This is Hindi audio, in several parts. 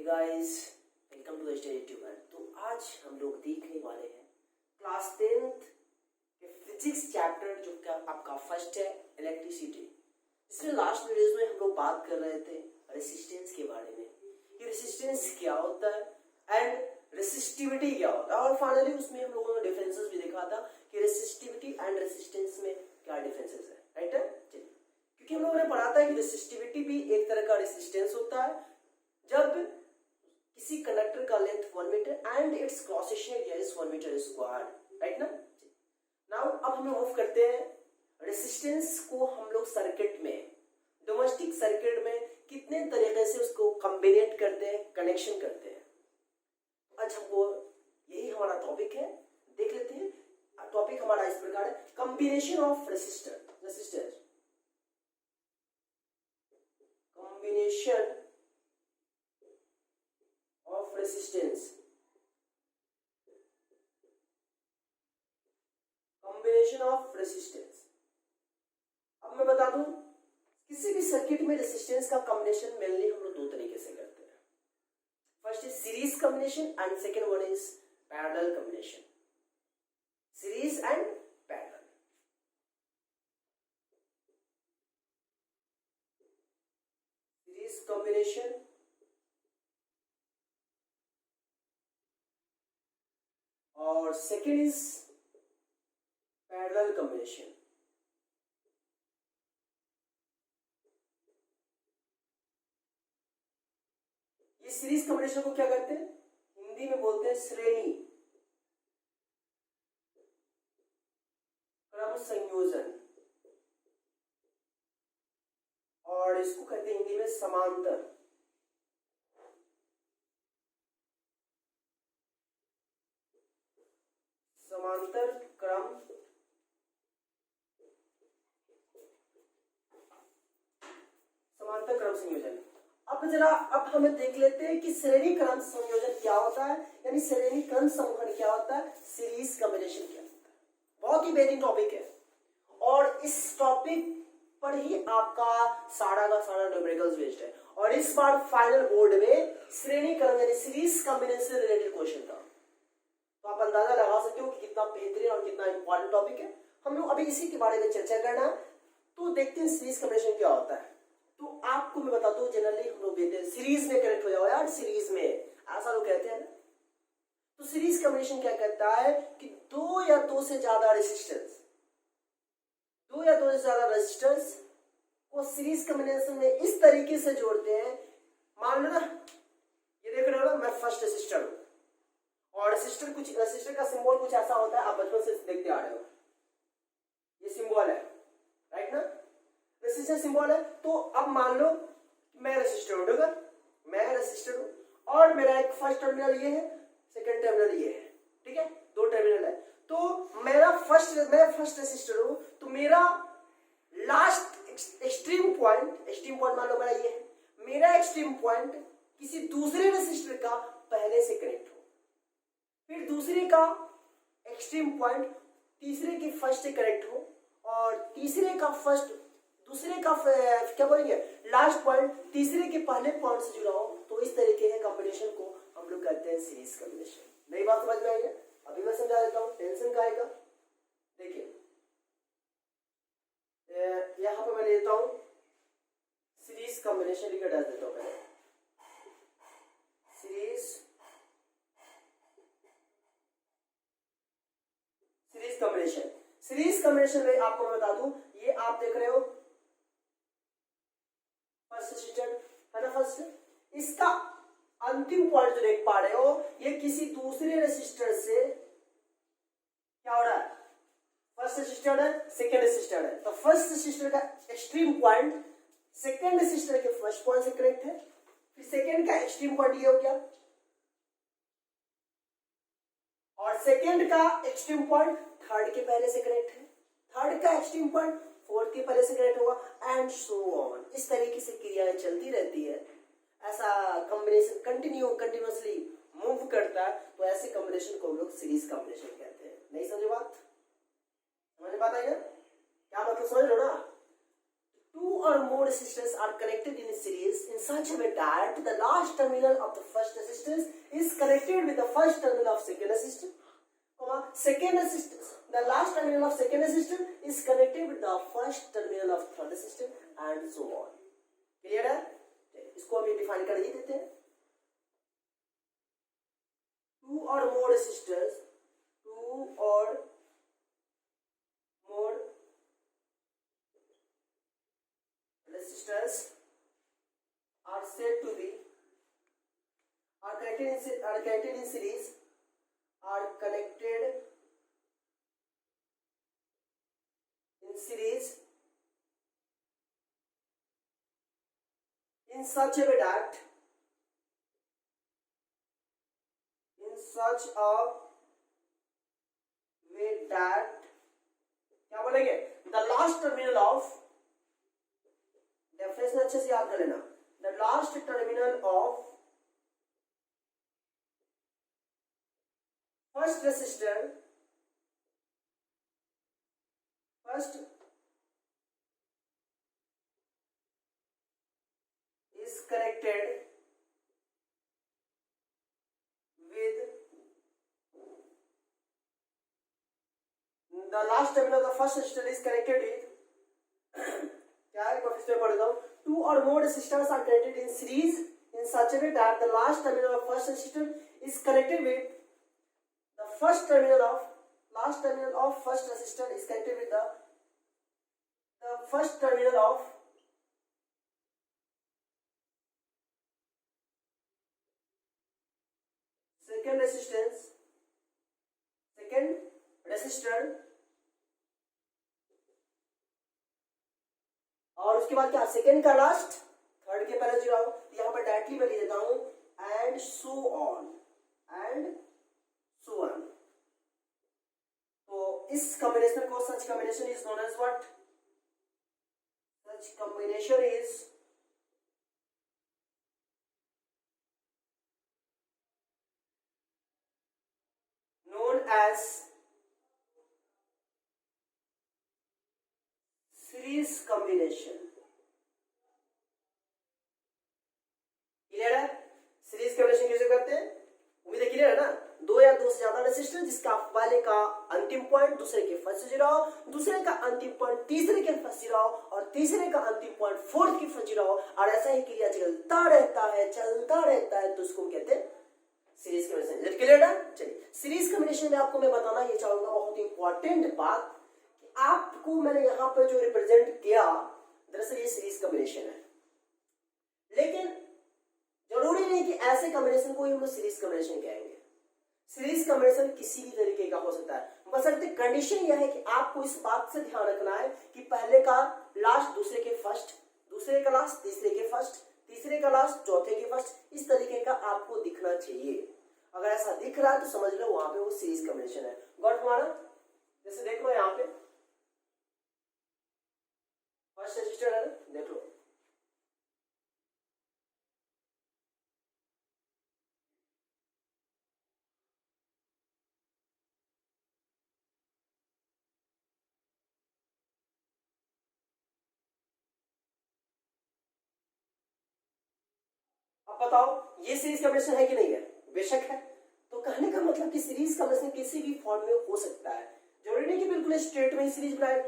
Guys, welcome to the study tuber. तो आज हम लोग देखने वाले हैं क्लास 10th के फिजिक्स चैप्टर जो कि आपका फर्स्ट है, इलेक्ट्रिसिटी। इसमें लास्ट वीडियोस में हम लोग बात कर रहे थे रेसिस्टेंस के बारे में कि रेसिस्टेंस क्या होता है एंड रेसिस्टिविटी क्या होता है, और फाइनली उसमें हम लोगों ने डिफरेंसेस भी देखा था कि रेसिस्टिविटी एंड रेसिस्टेंस में क्या डिफरेंसेस है। राइट है, चलिए, क्योंकि हम लोगों ने पढ़ा था कि रेसिस्टिविटी भी एक तरह का रेसिस्टेंस होता है जब किसी कंडक्टर का length 1 metre and its cross section area is 1 metre square. Right ना। नाउ अब हम मूव करते हैं रेसिस्टेंस को हम लोग सर्किट में, डोमेस्टिक सर्किट में कितने तरीके से उसको कॉम्बिनेट करते हैं, कनेक्शन करते हैं। आज हमको यही हमारा टॉपिक है, देख लेते हैं। टॉपिक हमारा इस प्रकार है, combination of resistor, combination of resistance, combination of resistance. अब मैं बता दूं, किसी भी सर्किट में रेसिस्टेंस का कॉम्बिनेशन मेनली हम लोग दो तरीके से करते हैं। First is series combination and second one is parallel combination. Series and parallel. Series combination और सेकेंड इज पैरेलल कॉम्बिनेशन। ये सीरीज कॉम्बिनेशन को क्या कहते हैं, हिंदी में बोलते हैं श्रेणी क्रम संयोजन, और इसको कहते हैं हिंदी में समांतर। समांतर क्रम संयोजन। अब हमें देख लेते हैं कि श्रेणी क्रम संयोजन क्या होता है, यानी श्रेणी क्रम समूहन क्या होता है, सीरीज कॉम्बिनेशन क्या होता है। बहुत ही बेहतरीन टॉपिक है और इस टॉपिक पर ही आपका सारा का सारा न्यूमेरिकल्स बेस्ड है। और इस बार फाइनल बोर्ड में श्रेणी क्रम यानी सीरीज कॉम्बिनेशन से रिलेटेड क्वेश्चन था, तो आप अंदाजा लगा सकते हो कि कितना बेहतरीन और कितना इंपॉर्टेंट टॉपिक है। हम लोग अभी इसी के बारे में चर्चा करना है। तो देखते हैं सीरीज कॉम्बिनेशन क्या होता है। तो आपको मैं बताता हूँ, जनरली हम लोग कहते हैं सीरीज में कनेक्ट हो जाओ यार, सीरीज में, ऐसा लोग कहते हैं ना। तो सीरीज कॉम्बिनेशन क्या कहता है कि दो या दो से ज्यादा रेसिस्टेंस को सीरीज कॉम्बिनेशन में इस तरीके से जोड़ते हैं। मान लो ना, ये देख रहे हो ना, मैं फर्स्ट रेसिस्टर हूं और रेसिस्टर का सिंबल कुछ ऐसा होता है, आप बचपन से देखते आ रहे हो, ये सिंबल है। राइट ना, रेसिस्टर सिंबल है। तो अब मान लो मैं रेसिस्टर हूं, मैं रेसिस्टर हूं और मेरा एक फर्स्ट टर्मिनल ये है, सेकंड टर्मिनल ये है। ठीक है, दो टर्मिनल है। तो मैं फर्स्ट रेसिस्टर हूं, तो मेरा लास्ट एक्सट्रीम पॉइंट मान लो मेरा ये है, मेरा एक्सट्रीम पॉइंट किसी दूसरे रेसिस्टर का पहले से कनेक्ट हो, फिर दूसरे का एक्सट्रीम पॉइंट तीसरे के फर्स्ट से कनेक्ट हो, और तीसरे का क्या बोलेंगे, लास्ट पॉइंट तीसरे के पहले पॉइंट से जुड़ा हो। तो इस तरीके के कॉम्बिनेशन को हम लोग कहते हैं सीरीज कॉम्बिनेशन। नई बात समझ में आई है? अभी मैं समझा देता हूँ, टेंशन का आएगा। देखिए यहां पर मैं लेता हूं सीरीज कॉम्बिनेशन, लिख डाल देता हूं पहले, सीरीज कॉम्बिनेशन में आपको मैं बता दूं, ये आप देख रहे हो फर्स्ट रेसिस्टर है ना, फर्स्ट, इसका अंतिम पॉइंट जो देख पा रहे हो, ये किसी दूसरे रेसिस्टर से क्या हो रहा है, फर्स्ट रेसिस्टर है, सेकेंड रेसिस्टर है। तो फर्स्ट रेसिस्टर का एक्सट्रीम पॉइंट सेकेंड रेसिस्टर के फर्स्ट पॉइंट से कनेक्ट है, फिर सेकेंड का एक्सट्रीम पॉइंट ये हो गया, और सेकेंड का एक्सट्रीम पॉइंट थर्ड के पहले से कनेक्ट है, थर्ड का एक्सट्रीम पॉइंट फोर्थ के पहले से कनेक्ट होगा, एंड सो ऑन। इस तरीके से क्रियाएं चलती रहती है। ऐसा कॉम्बिनेशन कंटिन्यूअसली मूव करता है, तो ऐसे कॉम्बिनेशन को हम लोग सीरीज कॉम्बिनेशन कहते हैं। नहीं समझे बात? समझ बात आई ना? क्या मतलब समझ लो ना। two or more resistors are connected in a series in such a way that the last terminal of the first resistance is connected with the first terminal of second resistor, second resistance, the last terminal of second resistor is connected with the first terminal of third resistor and so on. Clear है? इसको हम डिफाइन कर ही देते हैं. Two or more resistors, two or more resistors are said to be connected in series, are connected in series in such a way that क्या बोलेंगे, the last terminal of, definition अच्छे से याद कर लेना, the last terminal of first resistor is connected with the last terminal of the first resistor is connected with क्या है, मैं फिर पढ़ रहा हूँ. Two or more resistors are connected in series in such a way that the last terminal of first resistor is connected with the first terminal of last terminal of first resistor is connected with the first terminal of second resistor और उसके बाद क्या, सेकेंड का लास्ट, थर्ड के पहले जुड़ाओ. यहाँ पर डायरेक्टली मैं लिख देता हूं एंड सो ऑन. तो इस कॉम्बिनेशन को, such combination is known as what, such combination is known as series combination. Clear है? सीरीज कॉम्बिनेशन कैसे करते हैं, उम्मीद है क्लियर है ना. दो या दो से ज्यादा रेसिस्टर जिसका पहले का अंतिम पॉइंट दूसरे के फर्स्ट से जुड़ाओ, दूसरे का अंतिम पॉइंट तीसरे के फर्स्ट से जुड़ाओ और तीसरे का अंतिम पॉइंट फोर्थ के फर्स्ट जुड़ाओ और ऐसा ही क्रिया चलता रहता है तो उसको कहते हैं सीरीज कॉम्बिनेशन. क्लियर है? चलिए, सीरीज कॉम्बिनेशन में आपको मैं बताना ये चाहूंगा बहुत इंपॉर्टेंट बात कि आपको मैंने यहाँ पर जो रिप्रेजेंट किया दरअसल ये सीरीज कॉम्बिनेशन है, लेकिन जरूरी नहीं कि ऐसे कॉम्बिनेशन को ही हम लोग सीरीज कॉम्बिनेशन कहेंगे. सीरीज कॉम्बिनेशन किसी भी तरीके का हो सकता है, बशर्ते कंडीशन यह है कि आपको इस बात से ध्यान रखना है कि पहले का लास्ट दूसरे के फर्स्ट, दूसरे का लास्ट तीसरे के फर्स्ट, तीसरे का लास्ट चौथे के फर्स्ट, इस तरीके का आपको दिखना चाहिए. अगर ऐसा दिख रहा है तो समझ लो वहां पे वो सीरीज कॉम्बिनेशन है. गॉट हमारा, जैसे देख लो यहाँ पे फर्स्ट रजिस्टर है, देख लो अब बताओ ये सीरीज कॉम्बिनेशन है कि नहीं है, बेशक है. तो कहने का मतलब कि सीरीज कॉम्बिनेशन किसी भी फॉर्म में हो सकता है, जरूरी नहीं कि बिल्कुल स्ट्रेट में ही सीरीज बनाए.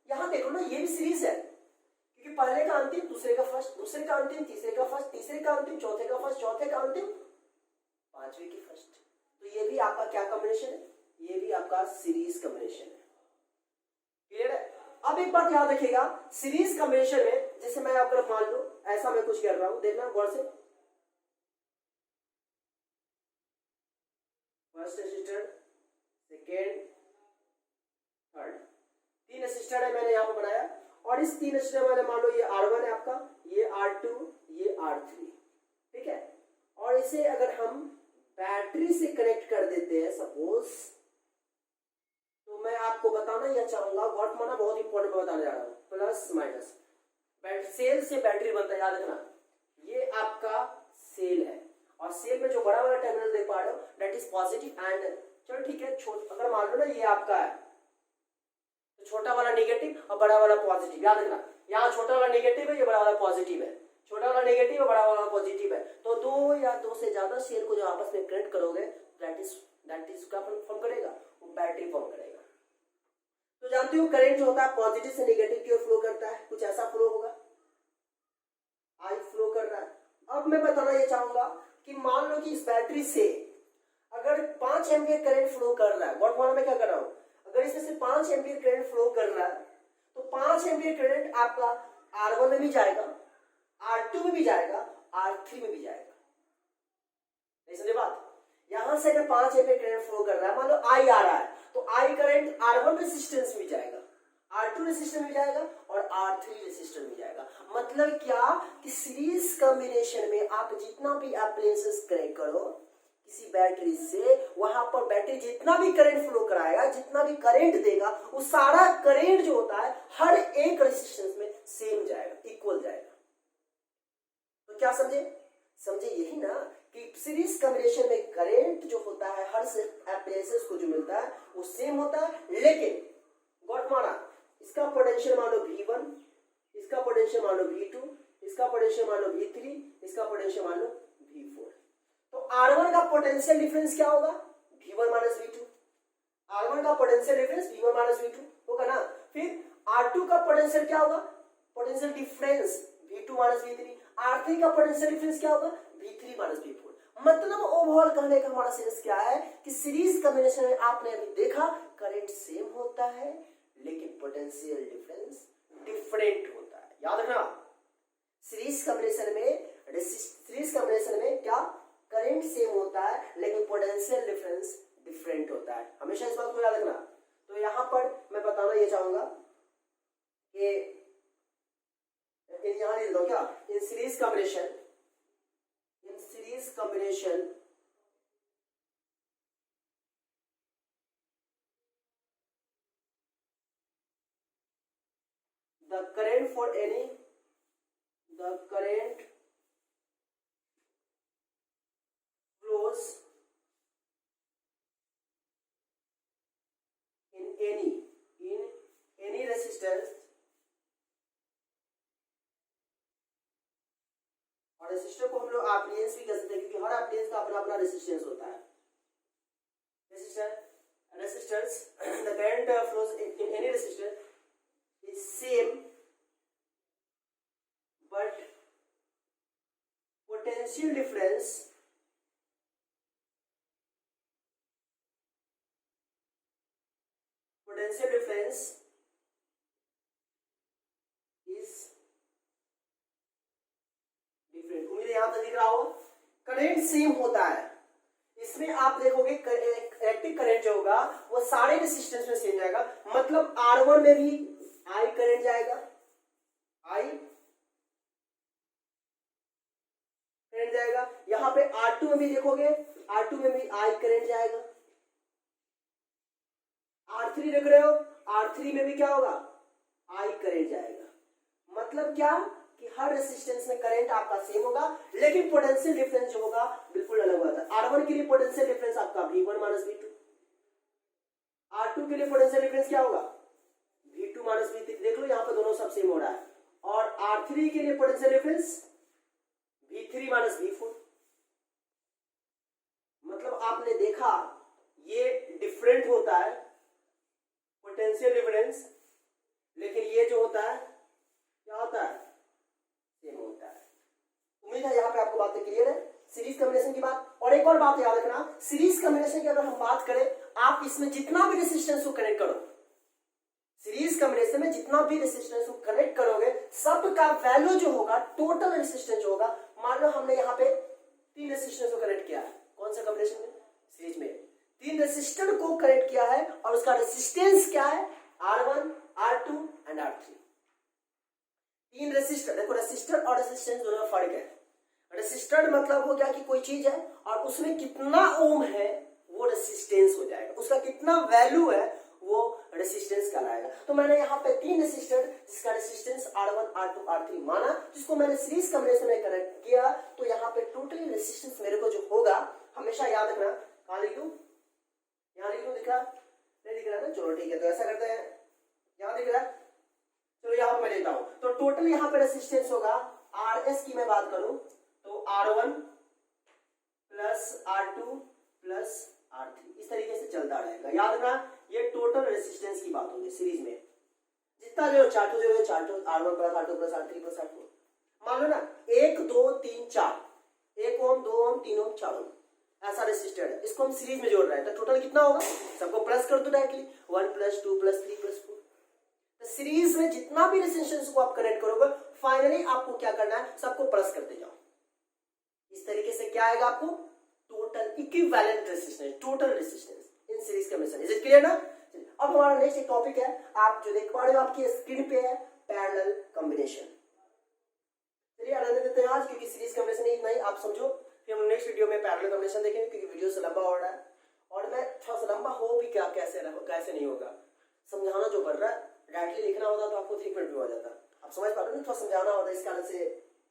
यहाँ देखो ना, ये भी सीरीज है क्योंकि पहले का अंतिम दूसरे का फर्स्ट, दूसरे का अंतिम तीसरे का फर्स्ट, तीसरे का अंतिम चौथे का फर्स्ट, चौथे का अंतिम पांचवे की फर्स्ट. तो ये भी आपका क्या कॉम्बिनेशन है, ये भी आपका सीरीज कॉम्बिनेशन है. क्लियर है? अब एक बात याद रखिएगा, सीरीज कॉम्बिनेशन में जैसे मैं अगर मान लो ऐसा मैं कुछ कर रहा हूं, देखना गौर से, फर्स्ट रजिस्टर, सेकेंड, थर्ड, तीन रजिस्टर है मैंने यहाँ पर बनाया और इस तीन रजिस्टर मैंने मान लो ये R1 है आपका, ये R2, ये R3, ठीक है. और इसे अगर हम बैटरी से कनेक्ट कर देते हैं सपोज, तो मैं आपको बताना यह चाहूंगा, व्हाट माना बहुत इंपॉर्टेंट बताने जा रहा हूं, प्लस माइनस सेल से बैटरी बनता है, याद रखना. ये आपका सेल है और सेल में जो बड़ा वाला टर्मिनल देख पा रहे हो दैट इज पॉजिटिव एंड, चलो ठीक है, अगर मान लो ना ये आपका है तो छोटा वाला नेगेटिव और बड़ा वाला पॉजिटिव, याद रखना. यहाँ छोटा वाला नेगेटिव है, ये बड़ा वाला पॉजिटिव है, छोटा वाला नेगेटिव है, बड़ा वाला पॉजिटिव है, तो दो या दो से ज्यादा शेयर को जो आपस में कनेक्ट करोगे दैट इज क्या फॉर्म करेगा, वो बैटरी फॉर्म करेगा। तो जानते हो करंट जो होता है पॉजिटिव से नेगेटिव की ओर फ्लो करता है, कुछ ऐसा फ्लो होगा, आई फ्लो कर रहा है। अब मैं बताना ये चाहूंगा कि मान लो कि इस बैटरी से अगर 5 एम्पियर करंट फ्लो कर रहा है, वर्तमान में क्या कर रहा हूं, अगर इसमें से 5 एम्पियर करंट फ्लो कर रहा है तो 5 एम्पियर करंट आपका R1 में भी जाएगा, R2 में भी जाएगा, R3 में भी जाएगा। नहीं समझे बात? यहां से अगर 5 एम्पियर करंट फ्लो कर रहा है, मान लो I आ रहा है, तो I करंट R1 रेजिस्टेंस में जाएगा, R2 रेजिस्टेंस में जाएगा और R3 रेजिस्टेंस में जाएगा। मतलब क्या कि सीरीज कॉम्बिनेशन में आप जितना भी अप्लायंसेस कनेक्ट करो किसी बैटरी से, वहां पर बैटरी जितना भी करंट फ्लो कराएगा, जितना भी करंट देगा, वो सारा करंट जो होता है हर एक रेजिस्टेंस में सेम जाएगा, इक्वल जाएगा। तो क्या समझे? समझे यही ना कि सीरीज कॉम्बिनेशन में करंट जो होता है हर अप्लायंसेस को जो मिलता है वो सेम होता है, लेकिन गॉट माना इसका पोटेंशियल मान लो V1, इसका पोटेंशियल मान लो V2, इसका पोटेंशियल मान लो V3, इसका पोटेंशियल मान लो V4। तो R1 का पोटेंशियल डिफरेंस क्या होगा, V1 माइनस V2। R1 का potential difference V1 minus V2 होगा ना। फिर R2 का पोटेंशियल क्या होगा, potential difference V2 minus V3। R3 का पोटेंशियल डिफरेंस क्या होगा, V3 माइनस V4। मतलब ओवरऑल कहने का हमारा सेंस क्या है कि सीरीज कॉम्बिनेशन में आपने अभी देखा करंट सेम होता है लेकिन पोटेंशियल डिफरेंस डिफरेंट होता है। याद रखना सीरीज कॉम्बिनेशन में क्या करंट सेम होता है लेकिन पोटेंशियल डिफरेंस डिफरेंट होता है। हमेशा इस बात को याद रखना। तो यहां पर मैं बताना ये चाहूंगा कि यहां लिख दो क्या, in series combination the current flows in any resistance, और रेसिस्टर को हम लोग एप्लायंस भी कह सकते हैं क्योंकि हर एप्लायंस का अपना अपना रेसिस्टेंस होता है। resistors the current flows in any resistor is same but potential difference is different। उम्मीद यहां तक दिख रहा होगा। करंट सेम होता है, इसमें आप देखोगे इलेक्ट्रिक करंट जो होगा वो सारे रेजिस्टेंस में सेम जाएगा। मतलब R1 में भी I करंट जाएगा, यहाँ पे R2 में भी देखोगे R2 में भी I करंट जाएगा। R3 देख रहे हो, R3 में भी क्या होगा, I करंट जाएगा। मतलब क्या कि हर रेजिस्टेंस में करंट आपका सेम होगा लेकिन पोटेंशियल डिफरेंस जो होगा बिल्कुल अलग होता है। R1 के लिए पोटेंशियल डिफरेंस आपका V1 माइनस V2, R2 के लिए पोटेंशियल डिफरेंस क्या होगा V2 माइनस V3। देख लो यहाँ पे दोनों सब सेम हो रहा है। और R3 के लिए potential difference V3 minus V4। मतलब आपने देखा ये डिफरेंट होता है पोटेंशियल डिफरेंस, लेकिन ये जो होता है क्या होता है, सेम होता है। उम्मीद है यहाँ पे आपको बातें क्लियर है सीरीज कॉम्बिनेशन की बात। और एक और बात याद रखना, सीरीज कॉम्बिनेशन की अगर हम बात करें, आप इसमें जितना भी रेजिस्टेंस को कनेक्ट करो, सीरीज कॉम्बिनेशन में जितना भी रेजिस्टेंस को कनेक्ट करोगे सबका वैल्यू जो होगा, टोटल रेजिस्टेंस जो होगा, मान लो हमने यहाँ पे 3 रेजिस्टेंस को कनेक्ट किया है, कौन सा कॉम्बिनेशन में, सीरीज में 3 रेजिस्टर को कनेक्ट किया है और उसका रेजिस्टेंस क्या है, R1, R2 and R3। 3 resistor, देखो रेजिस्टर और रेजिस्टेंस दोनों में फर्क है। रेजिस्टर मतलब हो गया कि कोई चीज है और उसमें कितना ओम है वो रेजिस्टेंस हो जाएगा, उसका कितना वैल्यू है वो रेजिस्टेंस कहलाएगा। तो मैंने यहाँ पे 3 रेजिस्टर जिसका रेजिस्टेंस R1, R2, R3 माना, जिसको मैंने सीरीज कॉम्बिनेशन में कनेक्ट किया, तो यहाँ पे टोटली रेजिस्टेंस मेरे को जो होगा, हमेशा याद रखना, कहाँ लिख दूं, यहाँ लिख दूं, दिख रहा नहीं, दिख रहा ना, चलो ठीक है। तो ऐसा करते हैं, यहाँ दिख रहा है, चलो यहाँ पर मैं लेता हूं, तो टोटल यहाँ पे रेसिस्टेंस होगा RS की मैं बात करूं तो R1 plus R2 plus R3, इस तरीके से चलता रहेगा। याद रखना ये टोटल रेसिस्टेंस की बात होगी सीरीज में, जितना जो चार्टो R1 plus R2 plus R3 plus R4, मान लो ना 1 2 3 4, 1 ओम 2 ओम 3 ओम 4 ओम ऐसा रेसिस्टर है, इसको हम सीरीज में जोड़ रहे हैं, तो टोटल कितना होगा, सबको प्लस कर दो डायरेक्टली, 1 प्लस 2 प्लस 3 प्लस 4। तो सीरीज में जितना भी रेसिस्टेंस को आप कनेक्ट करोगे, फाइनली आपको क्या करना है, सबको प्लस करते जाओ। इस तरीके से क्या आएगा आपको, total equivalent resistance, total resistance in series combination. Is it clear ना? अब हमारा नेक्स्ट एक टॉपिक है, आप जो देख पा रहे हो आपकी स्क्रीन पे है, पैरेलल कॉम्बिनेशन। चलिए रहने देते हैं आज, क्योंकि सीरीज कॉम्बिनेशन इतना ही आप समझो, फिर हम नेक्स्ट वीडियो में पैरेलल कॉम्बिनेशन देखेंगे, क्योंकि वीडियो से लंबा हो रहा है और मैं थोड़ा सा लंबा हो भी क्या कैसे नहीं होगा, समझाना जो पड़ रहा है, डायरेक्टली लिखना होता तो आपको 1 मिनट में हो जाता, आप समझ पा रहे हो, थोड़ा समझाना होता, इस कारण से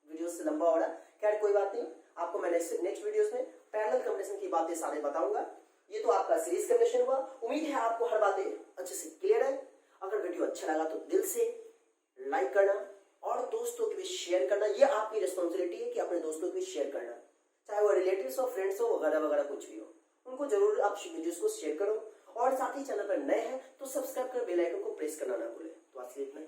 वीडियो से लंबा हो रहा है। खैर कोई बात नहीं, आपको मैं नेक्स्ट वीडियोस में पैरेलल कॉम्बिनेशन की बातें सारे बताऊंगा। ये तो आपका सीरीज कॉम्बिनेशन हुआ, उम्मीद है आपको हर बातें अच्छे से क्लियर है। अगर वीडियो अच्छा लगा तो दिल से लाइक करना और दोस्तों के बीच शेयर करना, ये आपकी रिस्पॉन्सिबिलिटी है कि अपने दोस्तों के बीच शेयर करना, चाहे वो रिलेटिव्स हो, फ्रेंड्स हो, वगैरह वगैरह कुछ भी हो, उनको जरूर आप वीडियोस को शेयर करो। और साथ ही चैनल पर नए हैं तो सब्सक्राइब कर बेल आइकन को प्रेस करना ना भूलें। तो आज के लिए इतना ही।